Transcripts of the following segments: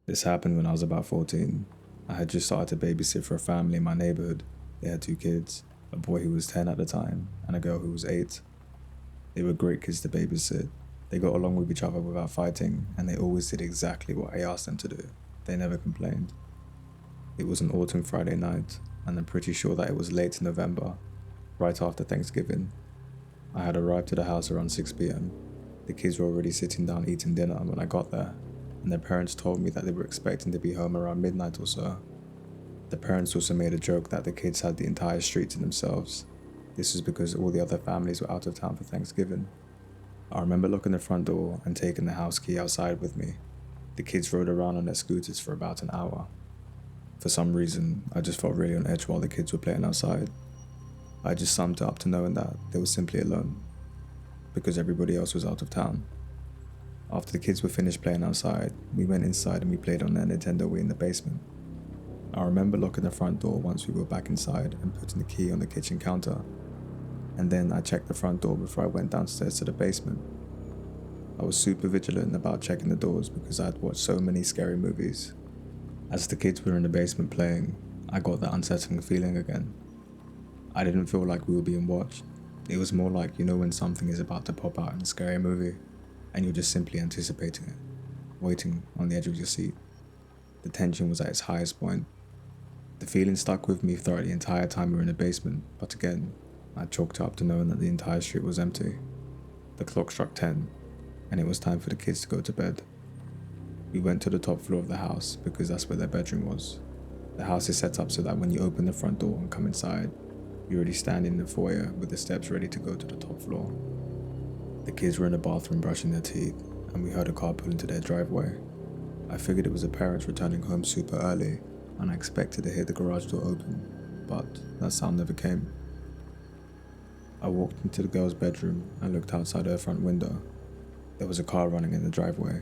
This happened when I was about 14. I had just started to babysit for a family in my neighborhood. They had 2 kids, a boy who was 10 at the time, and a girl who was 8. They were great kids to babysit. They got along with each other without fighting, and they always did exactly what I asked them to do. They never complained. It was an autumn Friday night, and I'm pretty sure that it was late November, right after Thanksgiving. I had arrived to the house around 6 p.m. The kids were already sitting down eating dinner when I got there, and their parents told me that they were expecting to be home around midnight or so. The parents also made a joke that the kids had the entire street to themselves. This was because all the other families were out of town for Thanksgiving. I remember locking the front door and taking the house key outside with me. The kids rode around on their scooters for about an hour. For some reason, I just felt really on edge while the kids were playing outside. I just summed it up to knowing that they were simply alone, because everybody else was out of town. After the kids were finished playing outside, we went inside and we played on their Nintendo Wii in the basement. I remember locking the front door once we were back inside and putting the key on the kitchen counter, and then I checked the front door before I went downstairs to the basement. I was super vigilant about checking the doors because I had watched so many scary movies. As the kids were in the basement playing, I got that unsettling feeling again. I didn't feel like we were being watched. It was more like, when something is about to pop out in a scary movie, and you're just simply anticipating it, waiting on the edge of your seat. The tension was at its highest point. The feeling stuck with me throughout the entire time we were in the basement, but again, I chalked it up to knowing that the entire street was empty. The clock struck 10, and it was time for the kids to go to bed. We went to the top floor of the house because that's where their bedroom was. The house is set up so that when you open the front door and come inside, you're already standing in the foyer with the steps ready to go to the top floor. The kids were in the bathroom brushing their teeth, and we heard a car pull into their driveway. I figured it was the parents returning home super early, and I expected to hear the garage door open, but that sound never came. I walked into the girl's bedroom and looked outside her front window. There was a car running in the driveway,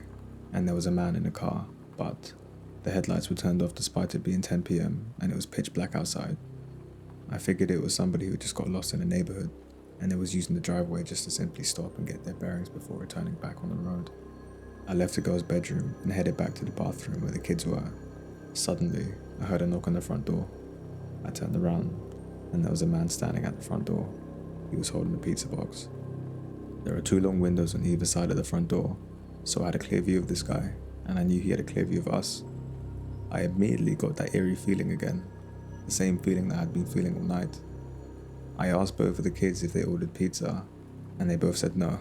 and there was a man in the car, but the headlights were turned off despite it being 10 p.m. and it was pitch black outside. I figured it was somebody who just got lost in the neighborhood, and they was using the driveway just to simply stop and get their bearings before returning back on the road. I left the girl's bedroom and headed back to the bathroom where the kids were. Suddenly, I heard a knock on the front door. I turned around, and there was a man standing at the front door. He was holding a pizza box. There are 2 long windows on either side of the front door, so I had a clear view of this guy, and I knew he had a clear view of us. I immediately got that eerie feeling again, the same feeling that I had been feeling all night. I asked both of the kids if they ordered pizza, and they both said no.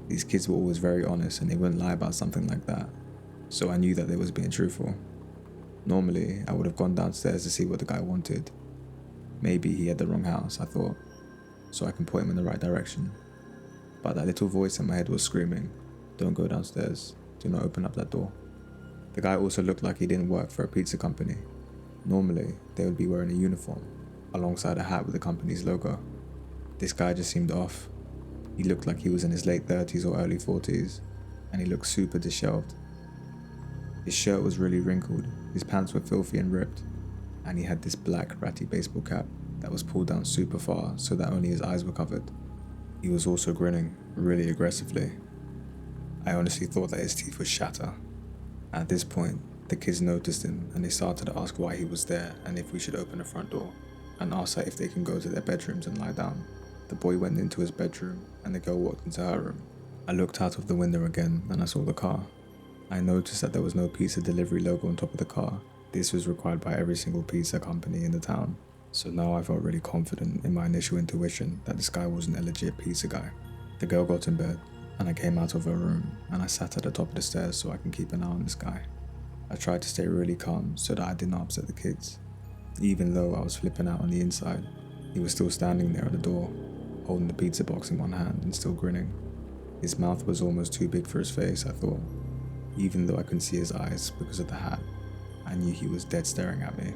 These kids were always very honest and they wouldn't lie about something like that, so I knew that they was being truthful. Normally, I would have gone downstairs to see what the guy wanted. Maybe he had the wrong house, I thought, so I can point him in the right direction. But that little voice in my head was screaming, "Don't go downstairs, do not open up that door." The guy also looked like he didn't work for a pizza company. Normally, they would be wearing a uniform, alongside a hat with the company's logo. This guy just seemed off. He looked like he was in his late 30s or early 40s, and he looked super disheveled. His shirt was really wrinkled, his pants were filthy and ripped, and he had this black ratty baseball cap that was pulled down super far so that only his eyes were covered. He was also grinning, really aggressively. I honestly thought that his teeth would shatter. At this point, the kids noticed him and they started to ask why he was there and if we should open the front door, and asked her if they can go to their bedrooms and lie down. The boy went into his bedroom and the girl walked into her room. I looked out of the window again and I saw the car. I noticed that there was no pizza delivery logo on top of the car. This was required by every single pizza company in the town. So now I felt really confident in my initial intuition that this guy wasn't a legit pizza guy. The girl got in bed and I came out of her room and I sat at the top of the stairs so I can keep an eye on this guy. I tried to stay really calm so that I did not upset the kids. Even though I was flipping out on the inside, he was still standing there at the door, holding the pizza box in one hand and still grinning. His mouth was almost too big for his face, I thought. Even though I couldn't see his eyes because of the hat, I knew he was dead staring at me.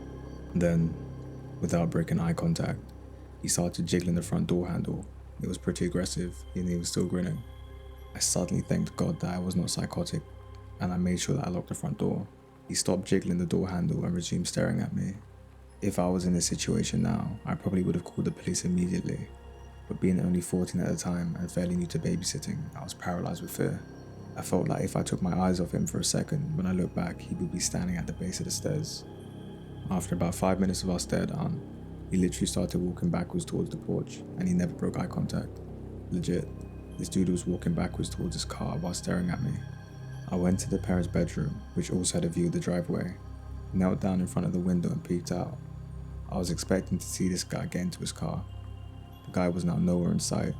Then, without breaking eye contact, he started jiggling the front door handle. It was pretty aggressive and he was still grinning. I suddenly thanked God that I was not psychotic, and I made sure that I locked the front door. He stopped jiggling the door handle and resumed staring at me. If I was in this situation now, I probably would have called the police immediately, but being only 14 at the time and fairly new to babysitting, I was paralyzed with fear. I felt like if I took my eyes off him for a second, when I looked back, he would be standing at the base of the stairs. After about 5 minutes of our stare down, he literally started walking backwards towards the porch, and he never broke eye contact. Legit, this dude was walking backwards towards his car while staring at me. I went to the parents' bedroom, which also had a view of the driveway, knelt down in front of the window and peeked out. I was expecting to see this guy get into his car. The guy was now nowhere in sight,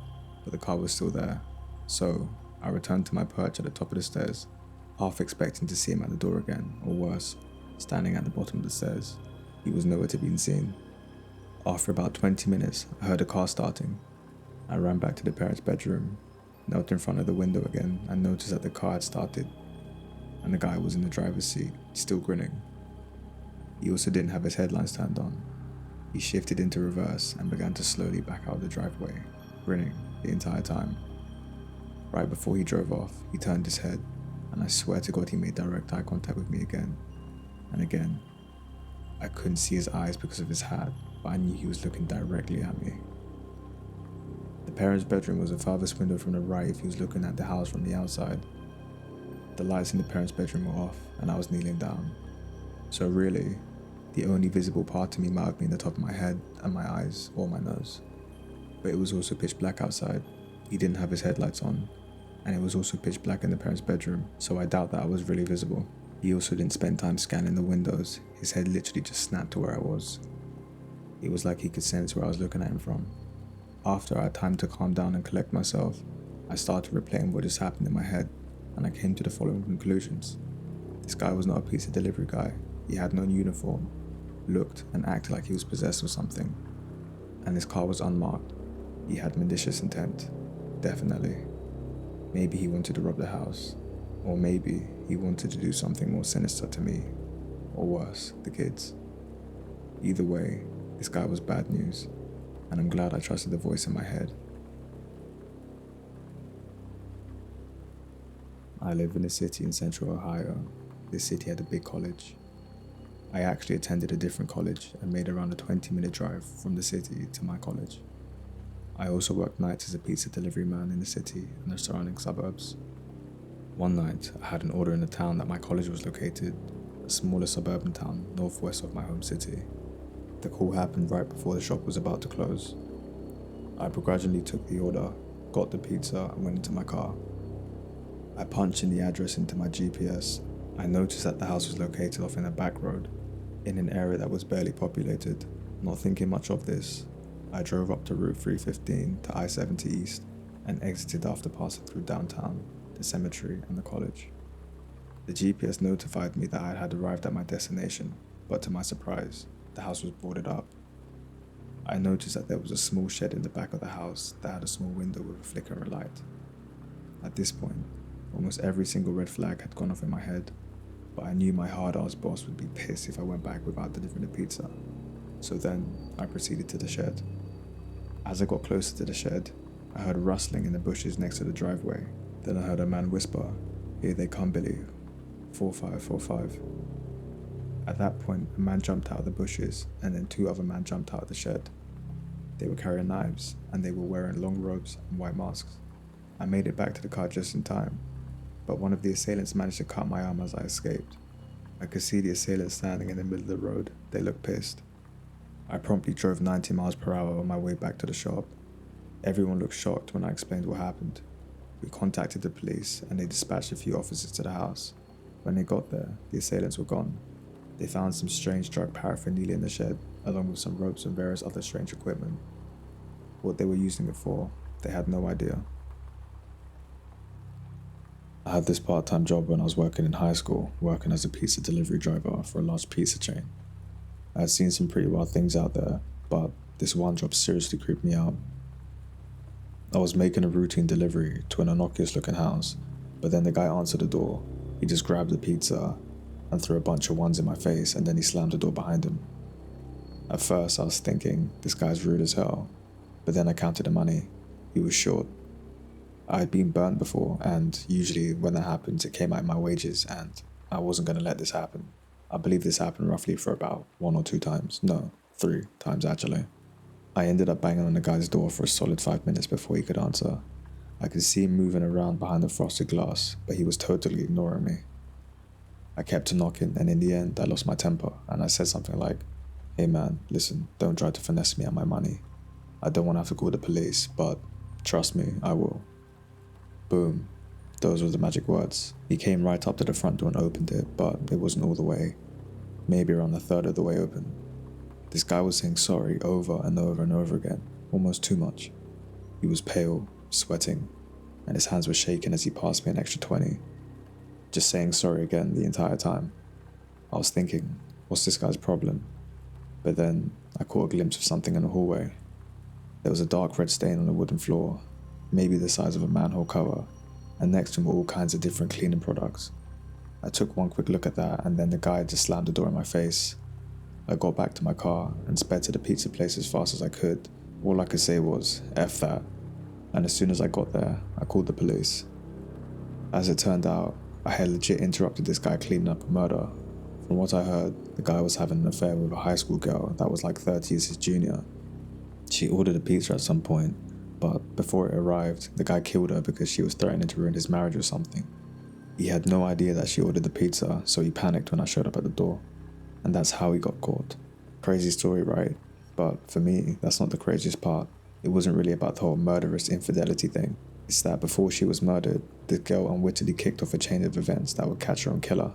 but the car was still there. So, I returned to my perch at the top of the stairs, half expecting to see him at the door again, or worse, standing at the bottom of the stairs. He was nowhere to be seen. After about 20 minutes, I heard a car starting. I ran back to the parents' bedroom, knelt in front of the window again, and noticed that the car had started, and the guy was in the driver's seat, still grinning. He also didn't have his headlights turned on. He shifted into reverse and began to slowly back out of the driveway, grinning the entire time. Right before he drove off, he turned his head, and I swear to God he made direct eye contact with me again and again. I couldn't see his eyes because of his hat, but I knew he was looking directly at me. The parents' bedroom was the farthest window from the right if he was looking at the house from the outside. The lights in the parents' bedroom were off, and I was kneeling down. So really, the only visible part to me might have been the top of my head and my eyes or my nose. But it was also pitch black outside. He didn't have his headlights on, and it was also pitch black in the parents' bedroom, so I doubt that I was really visible. He also didn't spend time scanning the windows. His head literally just snapped to where I was. It was like he could sense where I was looking at him from. After I had time to calm down and collect myself, I started replaying what just happened in my head, and I came to the following conclusions. This guy was not a pizza delivery guy. He had no uniform, looked and acted like he was possessed of something. And his car was unmarked. He had malicious intent. Definitely. Maybe he wanted to rob the house. Or maybe he wanted to do something more sinister to me. Or worse, the kids. Either way, this guy was bad news, and I'm glad I trusted the voice in my head. I live in a city in central Ohio. This city had a big college. I actually attended a different college and made around a 20-minute drive from the city to my college. I also worked nights as a pizza delivery man in the city and the surrounding suburbs. One night, I had an order in the town that my college was located, a smaller suburban town northwest of my home city. The call happened right before the shop was about to close. I begrudgingly took the order, got the pizza, and went into my car. I punched in the address into my GPS. I noticed that the house was located off in a back road, in an area that was barely populated. Not thinking much of this, I drove up to Route 315 to I-70 East and exited after passing through downtown, the cemetery, and the college. The GPS notified me that I had arrived at my destination, but to my surprise, the house was boarded up. I noticed that there was a small shed in the back of the house that had a small window with a flickering light. At this point, almost every single red flag had gone off in my head, but I knew my hard-ass boss would be pissed if I went back without delivering the pizza. So then, I proceeded to the shed. As I got closer to the shed, I heard rustling in the bushes next to the driveway. Then I heard a man whisper, "Here they come, Billy. 4545. At that point, a man jumped out of the bushes, and then two other men jumped out of the shed. They were carrying knives, and they were wearing long robes and white masks. I made it back to the car just in time, but one of the assailants managed to cut my arm as I escaped. I could see the assailants standing in the middle of the road. They looked pissed. I promptly drove 90 miles per hour on my way back to the shop. Everyone looked shocked when I explained what happened. We contacted the police, and they dispatched a few officers to the house. When they got there, the assailants were gone. They found some strange drug paraphernalia in the shed, along with some ropes and various other strange equipment. What they were using it for, they had no idea. I had this part-time job when I was working in high school, working as a pizza delivery driver for a large pizza chain. I had seen some pretty wild things out there, but this one job seriously creeped me out. I was making a routine delivery to an innocuous-looking house, but then the guy answered the door. He just grabbed the pizza and threw a bunch of ones in my face, and then he slammed the door behind him. At first, I was thinking, this guy's rude as hell, but then I counted the money. He was short. I had been burnt before, and usually when that happens, it came out of my wages, and I wasn't going to let this happen. I believe this happened roughly for about 1 or 2 times. No, 3 times actually. I ended up banging on the guy's door for a solid 5 minutes before he could answer. I could see him moving around behind the frosted glass, but he was totally ignoring me. I kept knocking, and in the end, I lost my temper, and I said something like, "Hey man, listen, don't try to finesse me on my money. I don't want to have to call the police, but trust me, I will." Boom. Those were the magic words. He came right up to the front door and opened it, but it wasn't all the way. Maybe around a third of the way open. This guy was saying sorry over and over and over again, almost too much. He was pale, sweating, and his hands were shaking as he passed me an extra 20. Just saying sorry again the entire time. I was thinking, what's this guy's problem? But then I caught a glimpse of something in the hallway. There was a dark red stain on the wooden floor, maybe the size of a manhole cover, and next to him were all kinds of different cleaning products. I took one quick look at that, and then the guy just slammed the door in my face. I got back to my car and sped to the pizza place as fast as I could. All I could say was, F that. And as soon as I got there, I called the police. As it turned out, I had legit interrupted this guy cleaning up a murder. From what I heard, the guy was having an affair with a high school girl that was like 30 years his junior. She ordered a pizza at some point, but before it arrived, the guy killed her because she was threatening to ruin his marriage or something. He had no idea that she ordered the pizza, so he panicked when I showed up at the door. And that's how he got caught. Crazy story, right? But for me, that's not the craziest part. It wasn't really about the whole murderous infidelity thing. It's that before she was murdered, this girl unwittingly kicked off a chain of events that would catch her and kill her.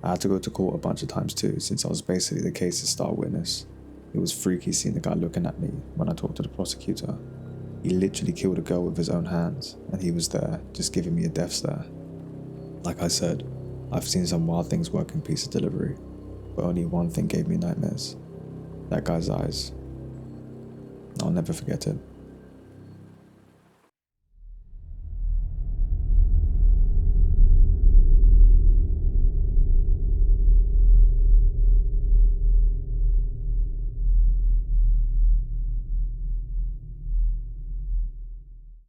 I had to go to court a bunch of times too, since I was basically the case's star witness. It was freaky seeing the guy looking at me when I talked to the prosecutor. He literally killed a girl with his own hands, and he was there, just giving me a death stare. Like I said, I've seen some wild things work in pizza delivery, but only one thing gave me nightmares. That guy's eyes. I'll never forget it.